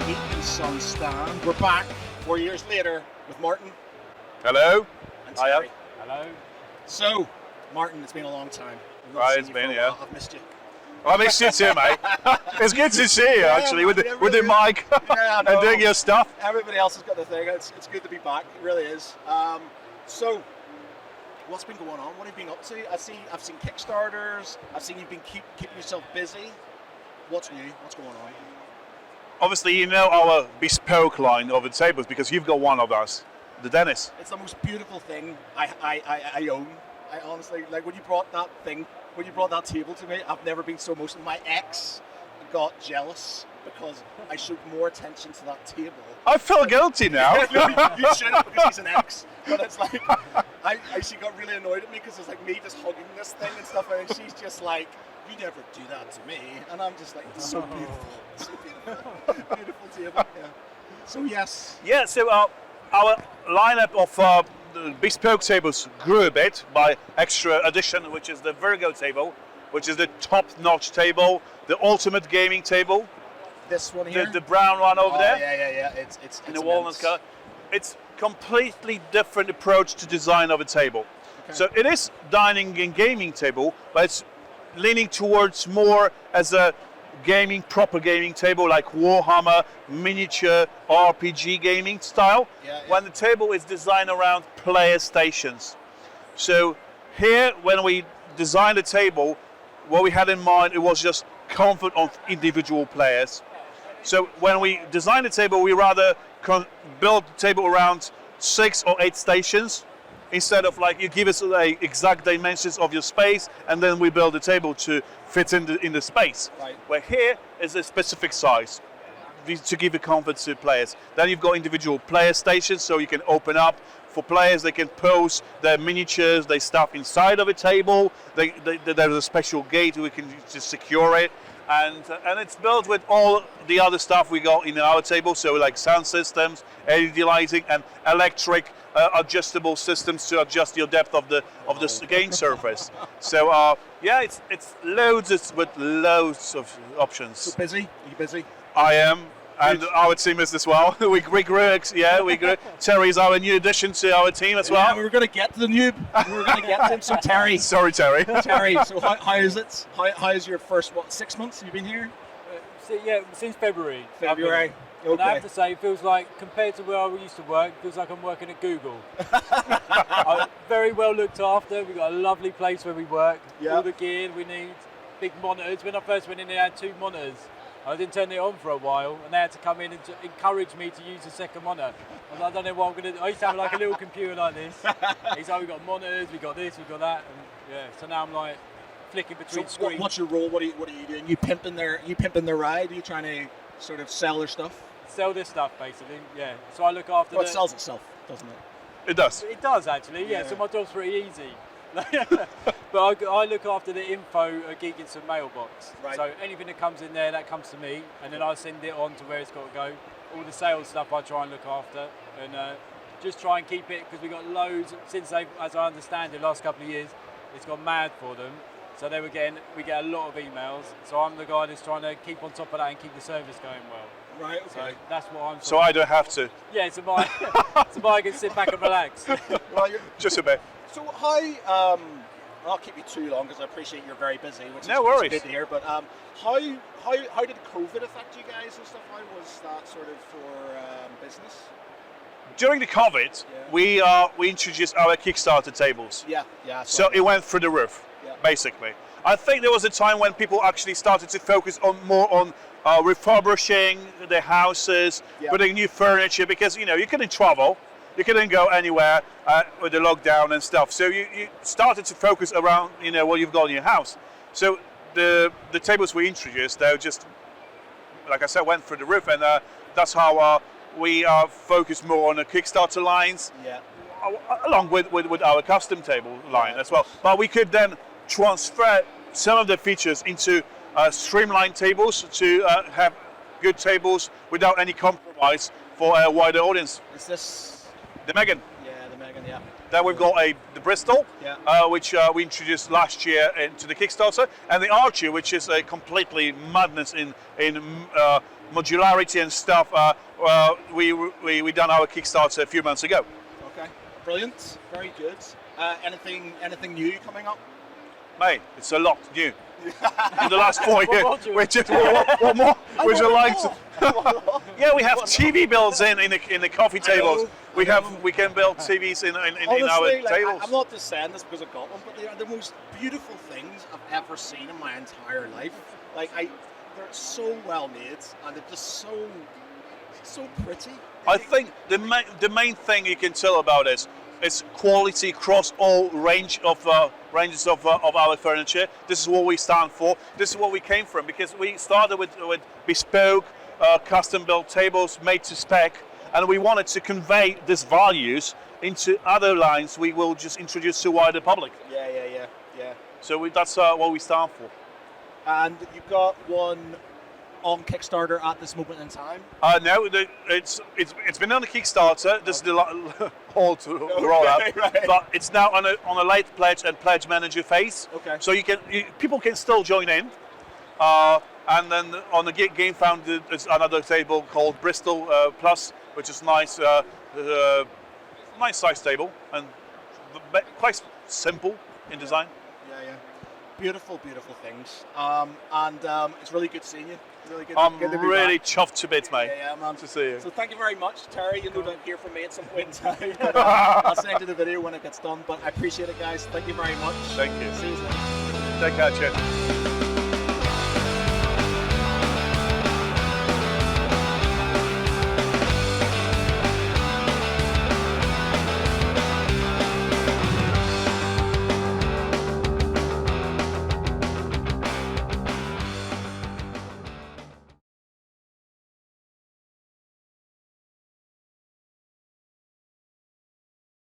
Geeknson stand. We're back 4 years later with Martin. Hello. And Terry. Hello. So, Martin, it's been a long time. Right, it's been, yeah. I've missed you. I missed you too, mate. It's good to see you, actually, with the mic Yeah, I know. and doing your stuff. Everybody else has got their thing. It's good to be back. It really is. So, what's been going on? What have you been up to? I've seen Kickstarters. I've seen you've been keeping yourself busy. What's new? What's going on? Obviously, you know our bespoke line of the tables because you've got one of us, the Dennis. It's the most beautiful thing I own. I honestly, like when you brought that table to me, I've never been so emotional. My ex got jealous because I showed more attention to that table. I feel guilty now. You should, because he's an ex. But it's like, she got really annoyed at me because it's like me just hugging this thing and stuff, and she's just like, you never do that to me. And I'm just like, it's so beautiful. It's so beautiful. Beautiful table. Yeah. So yes. Yeah, so our lineup of the bespoke tables grew a bit by extra addition, which is the Virgo table, which is the top-notch table, the ultimate gaming table. This one here? The brown one over there. Yeah. It's in the walnut color. It's completely different approach to design of a table. Okay. So it is dining and gaming table, but it's leaning towards more as a proper gaming table like Warhammer, miniature, RPG gaming style. Yeah. When the table is designed around player stations. So here, when we designed the table, what we had in mind, it was just comfort of individual players. So when we designed the table, we rather build the table around 6 or 8 stations, instead of like you give us the exact dimensions of your space and then we build the table to fit in the space. Right. Where here is a specific size to give a comfort to players. Then you've got individual player stations, so you can open up for players. They can pose their miniatures, they stuff inside of a table. There's a special gate we can just secure it. And it's built with all the other stuff we got in our table, so like sound systems, LED lighting, and electric adjustable systems to adjust your depth of the game surface. So yeah, it's loads with loads of options. So busy? Are you busy? I am, and our team is as well. we grew. Terry's our new addition to our team as well. Yeah, we were going to get to the noob. We were going to get to him. So Terry. Sorry, Terry. Terry, so how is it? How is your first, 6 months you've been here? Since February. February. Okay. And I have to say, it feels like, compared to where I used to work, it feels like I'm working at Google. I'm very well looked after. We've got a lovely place where we work. Yep. All the gear we need, big monitors. When I first went in, they had 2 monitors. I didn't turn it on for a while, and they had to come in and encourage me to use the second monitor. I don't know what I'm going to do. I used to have like a little computer like this. He's like, we've got monitors, we've got this, we've got that. And yeah, so now I'm like flicking between screens. What's your role? What are you doing? You pimping their ride? Are you trying to sort of sell their stuff? Sell this stuff, basically, yeah. So I look after it sells itself, doesn't it? It does. It does, actually, yeah. So my job's pretty easy. But I look after the info at Geeknson mailbox. Right. So anything that comes in there, that comes to me, and then I send it on to where it's got to go. All the sales stuff I try and look after, and just try and keep it, because we got loads, since they, as I understand it, the last couple of years, it's gone mad for them. So we get a lot of emails. So I'm the guy that's trying to keep on top of that and keep the service going well. Right, okay. So that's what I'm. So I don't have to. Yeah, so I can sit back and relax. Well, just a bit. So how? I'll keep you too long because I appreciate you're very busy, which no worries. Good to hear. But how did COVID affect you guys and stuff? How was that sort of for business? During the COVID, we introduced our Kickstarter tables. Yeah. So it went through the roof, basically. I think there was a time when people actually started to focus more on refurbishing their houses, putting new furniture, because you couldn't travel, you couldn't go anywhere with the lockdown and stuff. So you started to focus around what you've got in your house. So the tables we introduced, they just, like I said, went through the roof, and that's how we focus more on the Kickstarter lines, along with our custom table line as well. But we could then transfer some of the features into streamlined tables to have good tables without any compromise for a wider audience. Is this the Megan? Yeah, the Megan. Yeah. Then we've got the Bristol, which we introduced last year into the Kickstarter, and the Archie, which is a completely madness in modularity and stuff, we done our Kickstarter a few months ago. Okay, brilliant, very good. Anything new coming up? Mate, it's a lot new. In the last 4 years, what more? Would you like to? Yeah, we have TV builds in the coffee tables. We can build TVs in Honestly, our tables. I'm not just saying this because I've got one, but they are the most beautiful things I've ever seen in my entire life. Like they're so well made and they're just so pretty. I think the main thing you can tell about it is quality across all ranges of our furniture. This is what we stand for. This is what we came from, because we started with bespoke, custom-built tables made to spec, and we wanted to convey these values into other lines we will just introduce to wider public. Yeah. So that's what we stand for. And you've got one on Kickstarter at this moment in time? No, it's been on the Kickstarter. This is the whole roll out, right. but it's now on a late pledge and pledge manager phase. Okay. So people can still join in. And then on the Game Found, there's another table called Bristol Plus, which is nice, nice size table and quite simple in design. Yeah. Beautiful things. And it's really good seeing you. Really good. I'm good to be really back. chuffed to bits, mate. Yeah, man. To see you. So thank you very much, Terry. You'll no doubt hear from me at some point in time. But, I'll send you the video when it gets done. But I appreciate it, guys. Thank you very much. Thank you. See you soon. Take care, cheers.